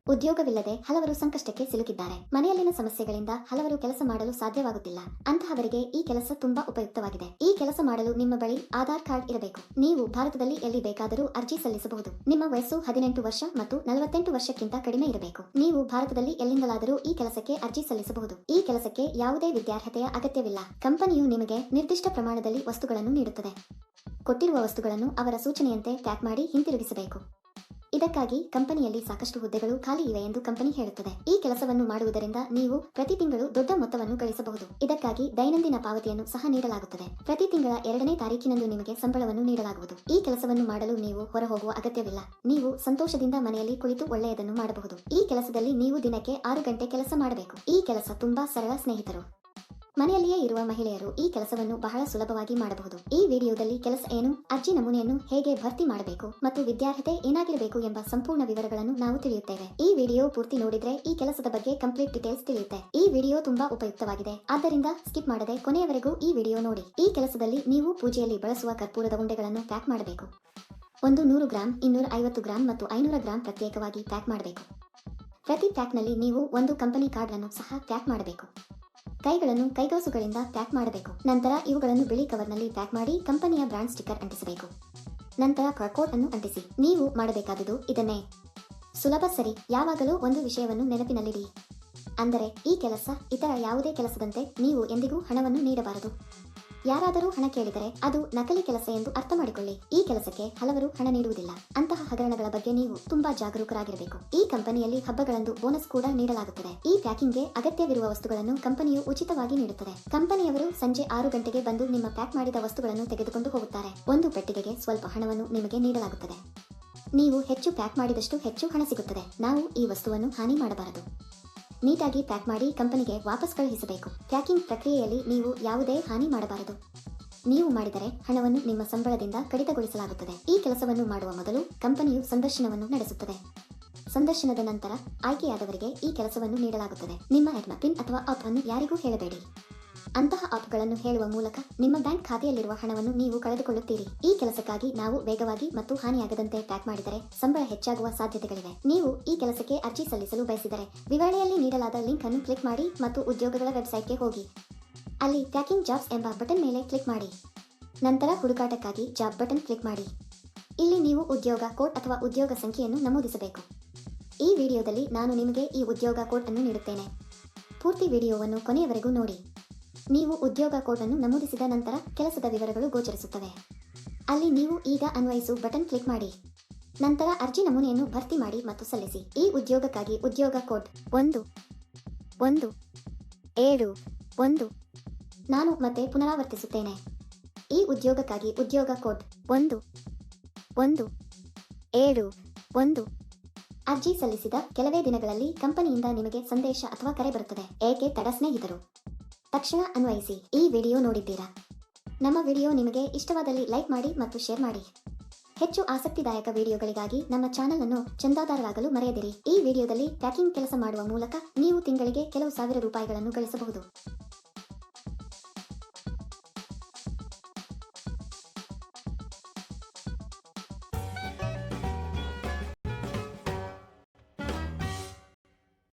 ಉದ್ಯೋಗವಿಲ್ಲದೆ ಹಲವರು ಸಂಕಷ್ಟಕ್ಕೆ ಸಿಲುಕಿದ್ದಾರೆ. ಮನೆಯಲ್ಲಿನ ಸಮಸ್ಯೆಗಳಿಂದ ಹಲವರು ಕೆಲಸ ಮಾಡಲು ಸಾಧ್ಯವಾಗುತ್ತಿಲ್ಲ. ಅಂತಹವರಿಗೆ ಈ ಕೆಲಸ ತುಂಬಾ ಉಪಯುಕ್ತವಾಗಿದೆ. ಈ ಕೆಲಸ ಮಾಡಲು ನಿಮ್ಮ ಬಳಿ ಆಧಾರ್ ಕಾರ್ಡ್ ಇರಬೇಕು. ನೀವು ಭಾರತದಲ್ಲಿ ಎಲ್ಲಿ ಬೇಕಾದರೂ ಅರ್ಜಿ ಸಲ್ಲಿಸಬಹುದು. ನಿಮ್ಮ ವಯಸ್ಸು 18 ವರ್ಷ ಮತ್ತು 48 ವರ್ಷಕ್ಕಿಂತ ಕಡಿಮೆ ಇರಬೇಕು. ನೀವು ಭಾರತದಲ್ಲಿ ಎಲ್ಲಿಂದಲಾದರೂ ಈ ಕೆಲಸಕ್ಕೆ ಅರ್ಜಿ ಸಲ್ಲಿಸಬಹುದು. ಈ ಕೆಲಸಕ್ಕೆ ಯಾವುದೇ ವಿದ್ಯಾರ್ಹತೆಯ ಅಗತ್ಯವಿಲ್ಲ. ಕಂಪನಿಯು ನಿಮಗೆ ನಿರ್ದಿಷ್ಟ ಪ್ರಮಾಣದಲ್ಲಿ ವಸ್ತುಗಳನ್ನು ನೀಡುತ್ತದೆ. ಕೊಟ್ಟಿರುವ ವಸ್ತುಗಳನ್ನು ಅವರ ಸೂಚನೆಯಂತೆ ಪ್ಯಾಕ್ ಮಾಡಿ ಹಿಂತಿರುಗಿಸಬೇಕು. ಇದಕ್ಕಾಗಿ ಕಂಪನಿಯಲ್ಲಿ ಸಾಕಷ್ಟು ಹುದ್ದೆಗಳು ಖಾಲಿ ಇವೆ ಎಂದು ಕಂಪನಿ ಹೇಳುತ್ತದೆ. ಈ ಕೆಲಸವನ್ನು ಮಾಡುವುದರಿಂದ ನೀವು ಪ್ರತಿ ತಿಂಗಳು ದೊಡ್ಡ ಮೊತ್ತವನ್ನು ಗಳಿಸಬಹುದು. ಇದಕ್ಕಾಗಿ ದೈನಂದಿನ ಪಾವತಿಯನ್ನು ಸಹ ನೀಡಲಾಗುತ್ತದೆ. ಪ್ರತಿ ತಿಂಗಳ 2ನೇ ತಾರೀಕಿನಂದು ನಿಮಗೆ ಸಂಬಳವನ್ನು ನೀಡಲಾಗುವುದು. ಈ ಕೆಲಸವನ್ನು ಮಾಡಲು ನೀವು ಹೊರಹೋಗುವ ಅಗತ್ಯವಿಲ್ಲ. ನೀವು ಸಂತೋಷದಿಂದ ಮನೆಯಲ್ಲಿ ಕುಳಿತು ಒಳ್ಳೆಯದನ್ನು ಮಾಡಬಹುದು. ಈ ಕೆಲಸದಲ್ಲಿ ನೀವು ದಿನಕ್ಕೆ 6 ಗಂಟೆ ಕೆಲಸ ಮಾಡಬೇಕು. ಈ ಕೆಲಸ ತುಂಬಾ ಸರಳ ಸ್ನೇಹಿತರು. ಮನೆಯಲ್ಲಿಯೇ ಇರುವ ಮಹಿಳೆಯರು ಈ ಕೆಲಸವನ್ನು ಬಹಳ ಸುಲಭವಾಗಿ ಮಾಡಬಹುದು. ಈ ವಿಡಿಯೋದಲ್ಲಿ ಕೆಲಸ ಏನು, ಅರ್ಜಿ ನಮೂನೆಯನ್ನು ಹೇಗೆ ಭರ್ತಿ ಮಾಡಬೇಕು ಮತ್ತು ವಿದ್ಯಾರ್ಹತೆ ಏನಾಗಿರಬೇಕು ಎಂಬ ಸಂಪೂರ್ಣ ವಿವರಗಳನ್ನು ನಾವು ತಿಳಿಯುತ್ತೇವೆ. ಈ ವಿಡಿಯೋ ಪೂರ್ತಿ ನೋಡಿದ್ರೆ ಈ ಕೆಲಸದ ಬಗ್ಗೆ ಕಂಪ್ಲೀಟ್ ಡೀಟೇಲ್ಸ್ ತಿಳಿಯುತ್ತೆ. ಈ ವಿಡಿಯೋ ತುಂಬಾ ಉಪಯುಕ್ತವಾಗಿದೆ. ಆದ್ದರಿಂದ ಸ್ಕಿಪ್ ಮಾಡದೆ ಕೊನೆಯವರೆಗೂ ಈ ವಿಡಿಯೋ ನೋಡಿ. ಈ ಕೆಲಸದಲ್ಲಿ ನೀವು ಪೂಜೆಯಲ್ಲಿ ಬಳಸುವ ಕರ್ಪೂರದ ಉಂಡೆಗಳನ್ನು ಪ್ಯಾಕ್ ಮಾಡಬೇಕು. ಒಂದು 100 ಗ್ರಾಂ, 250 ಗ್ರಾಂ ಮತ್ತು 500 ಗ್ರಾಂ ಪ್ರತ್ಯೇಕವಾಗಿ ಪ್ಯಾಕ್ ಮಾಡಬೇಕು. ಪ್ರತಿ ಪ್ಯಾಕ್ನಲ್ಲಿ ನೀವು ಒಂದು ಕಂಪನಿ ಕಾರ್ಡ್ ಅನ್ನು ಸಹ ಪ್ಯಾಕ್ ಮಾಡಬೇಕು. ಕೈಗಳನ್ನು ಕೈಗವಸುಗಳಿಂದ ಪ್ಯಾಕ್ ಮಾಡಬೇಕು. ನಂತರ ಇವುಗಳನ್ನು ಬಿಳಿ ಕವರ್ನಲ್ಲಿ ಪ್ಯಾಕ್ ಮಾಡಿ ಕಂಪನಿಯ ಬ್ರಾಂಡ್ ಸ್ಟಿಕ್ಕರ್ ಅಂಟಿಸಬೇಕು. ನಂತರ ಬಾರ್ಕೋಡ್ ಅನ್ನು ಅಂಟಿಸಿ. ನೀವು ಮಾಡಬೇಕಾದುದು ಇದನ್ನೇ. ಸುಲಭ, ಸರಿ. ಯಾವಾಗಲೂ ಒಂದು ವಿಷಯವನ್ನು ನೆನಪಿನಲ್ಲಿಡಿ. ಅಂದರೆ ಈ ಕೆಲಸ ಇತರ ಯಾವುದೇ ಕೆಲಸದಂತೆ ನೀವು ಎಂದಿಗೂ ಹಣವನ್ನು ನೀಡಬಾರದು. ಯಾರಾದರೂ ಹಣ ಕೇಳಿದರೆ ಅದು ನಕಲಿ ಕೆಲಸ ಎಂದು ಅರ್ಥ ಮಾಡಿಕೊಳ್ಳಿ. ಈ ಕೆಲಸಕ್ಕೆ ಹಲವರು ಹಣ ನೀಡುವುದಿಲ್ಲ. ಅಂತಹ ಹಗರಣಗಳ ಬಗ್ಗೆ ನೀವು ತುಂಬಾ ಜಾಗರೂಕರಾಗಿರಬೇಕು. ಈ ಕಂಪನಿಯಲ್ಲಿ ಹಬ್ಬಗಳಂದು ಬೋನಸ್ ಕೂಡ ನೀಡಲಾಗುತ್ತದೆ. ಈ ಪ್ಯಾಕಿಂಗ್ಗೆ ಅಗತ್ಯವಿರುವ ವಸ್ತುಗಳನ್ನು ಕಂಪನಿಯು ಉಚಿತವಾಗಿ ನೀಡುತ್ತದೆ. ಕಂಪನಿಯವರು ಸಂಜೆ 6 ಗಂಟೆಗೆ ಬಂದು ನಿಮ್ಮ ಪ್ಯಾಕ್ ಮಾಡಿದ ವಸ್ತುಗಳನ್ನು ತೆಗೆದುಕೊಂಡು ಹೋಗುತ್ತಾರೆ. ಒಂದು ಪೆಟ್ಟಿಗೆಗೆ ಸ್ವಲ್ಪ ಹಣವನ್ನು ನಿಮಗೆ ನೀಡಲಾಗುತ್ತದೆ. ನೀವು ಹೆಚ್ಚು ಪ್ಯಾಕ್ ಮಾಡಿದಷ್ಟು ಹೆಚ್ಚು ಹಣ ಸಿಗುತ್ತದೆ. ನಾವು ಈ ವಸ್ತುವನ್ನು ಹಾನಿ ಮಾಡಬಾರದು. ನೀಟಾಗಿ ಪ್ಯಾಕ್ ಮಾಡಿ ಕಂಪನಿಗೆ ವಾಪಸ್ ಕಳುಹಿಸಬೇಕು. ಪ್ಯಾಕಿಂಗ್ ಪ್ರಕ್ರಿಯೆಯಲ್ಲಿ ನೀವು ಯಾವುದೇ ಹಾನಿ ಮಾಡಬಾರದು. ನೀವು ಮಾಡಿದರೆ ಹಣವನ್ನು ನಿಮ್ಮ ಸಂಬಳದಿಂದ ಕಡಿತಗೊಳಿಸಲಾಗುತ್ತದೆ. ಈ ಕೆಲಸವನ್ನು ಮಾಡುವ ಮೊದಲು ಕಂಪನಿಯು ಸಂದರ್ಶನವನ್ನು ನಡೆಸುತ್ತದೆ. ಸಂದರ್ಶನದ ನಂತರ ಆಯ್ಕೆಯಾದವರಿಗೆ ಈ ಕೆಲಸವನ್ನು ನೀಡಲಾಗುತ್ತದೆ. ನಿಮ್ಮ ಪಿನ್ ಅಥವಾ ಆಪ್ ಅನ್ನು ಯಾರಿಗೂ ಹೇಳಬೇಡಿ. ಅಂತಹ ಆಪ್ಗಳನ್ನು ಹೇಳುವ ಮೂಲಕ ನಿಮ್ಮ ಬ್ಯಾಂಕ್ ಖಾತೆಯಲ್ಲಿರುವ ಹಣವನ್ನು ನೀವು ಕಳೆದುಕೊಳ್ಳುತ್ತೀರಿ. ಈ ಕೆಲಸಕ್ಕಾಗಿ ನಾವು ವೇಗವಾಗಿ ಮತ್ತು ಹಾನಿಯಾಗದಂತೆ ಪ್ಯಾಕ್ ಮಾಡಿದರೆ ಸಂಬಳ ಹೆಚ್ಚಾಗುವ ಸಾಧ್ಯತೆಗಳಿವೆ. ನೀವು ಈ ಕೆಲಸಕ್ಕೆ ಅರ್ಜಿ ಸಲ್ಲಿಸಲು ಬಯಸಿದರೆ ವಿವರಣೆಯಲ್ಲಿ ನೀಡಲಾದ ಲಿಂಕ್ ಅನ್ನು ಕ್ಲಿಕ್ ಮಾಡಿ ಮತ್ತು ಉದ್ಯೋಗಗಳ ವೆಬ್ಸೈಟ್ಗೆ ಹೋಗಿ. ಅಲ್ಲಿ ಪ್ಯಾಕಿಂಗ್ ಜಾಬ್ಸ್ ಎಂಬ ಬಟನ್ ಮೇಲೆ ಕ್ಲಿಕ್ ಮಾಡಿ. ನಂತರ ಹುಡುಕಾಟಕ್ಕಾಗಿ ಜಾಬ್ ಬಟನ್ ಕ್ಲಿಕ್ ಮಾಡಿ. ಇಲ್ಲಿ ನೀವು ಉದ್ಯೋಗ ಕೋಡ್ ಅಥವಾ ಉದ್ಯೋಗ ಸಂಖ್ಯೆಯನ್ನು ನಮೂದಿಸಬೇಕು. ಈ ವಿಡಿಯೋದಲ್ಲಿ ನಾನು ನಿಮಗೆ ಈ ಉದ್ಯೋಗ ಕೋಡ್ ಅನ್ನು ನೀಡುತ್ತೇನೆ. ಪೂರ್ತಿ ವಿಡಿಯೋವನ್ನು ಕೊನೆಯವರೆಗೂ ನೋಡಿ. ನೀವು ಉದ್ಯೋಗ ಕೋಡ್ ಅನ್ನು ನಮೂದಿಸಿದ ನಂತರ ಕೆಲಸದ ವಿವರಗಳು ಗೋಚರಿಸುತ್ತವೆ. ಅಲ್ಲಿ ನೀವು ಈಗ ಅನ್ವಯಿಸು ಬಟನ್ ಕ್ಲಿಕ್ ಮಾಡಿ. ನಂತರ ಅರ್ಜಿ ನಮೂನೆಯನ್ನು ಭರ್ತಿ ಮಾಡಿ ಮತ್ತು ಸಲ್ಲಿಸಿ. ಈ ಉದ್ಯೋಗಕ್ಕಾಗಿ ಉದ್ಯೋಗ ಕೋಡ್ 1171. ನಾನು ಮತ್ತೆ ಪುನರಾವರ್ತಿಸುತ್ತೇನೆ. ಈ ಉದ್ಯೋಗಕ್ಕಾಗಿ ಉದ್ಯೋಗ ಕೋಡ್ 1171. ಅರ್ಜಿ ಸಲ್ಲಿಸಿದ ಕೆಲವೇ ದಿನಗಳಲ್ಲಿ ಕಂಪನಿಯಿಂದ ನಿಮಗೆ ಸಂದೇಶ ಅಥವಾ ಕರೆ ಬರುತ್ತದೆ. ಏಕೆ ತಡ ಸ್ನೇಹಿತರು? ತಕ್ಷಣ ಅನ್ವಯಿಸಿ. ಈ ವಿಡಿಯೋ ನೋಡಿದ್ದೀರಾ? ನಮ್ಮ ವಿಡಿಯೋ ನಿಮಗೆ ಇಷ್ಟವಾದಲ್ಲಿ ಲೈಕ್ ಮಾಡಿ ಮತ್ತು ಶೇರ್ ಮಾಡಿ. ಹೆಚ್ಚು ಆಸಕ್ತಿದಾಯಕ ವಿಡಿಯೋಗಳಿಗಾಗಿ ನಮ್ಮ ಚಾನೆಲ್ ಅನ್ನು ಚಂದಾದಾರರಾಗಲು ಮರೆಯದಿರಿ. ಈ ವಿಡಿಯೋದಲ್ಲಿ ಪ್ಯಾಕಿಂಗ್ ಕೆಲಸ ಮಾಡುವ ಮೂಲಕ ನೀವು ತಿಂಗಳಿಗೆ ಕೆಲವು ಸಾವಿರ ರೂಪಾಯಿಗಳನ್ನು ಗಳಿಸಬಹುದು.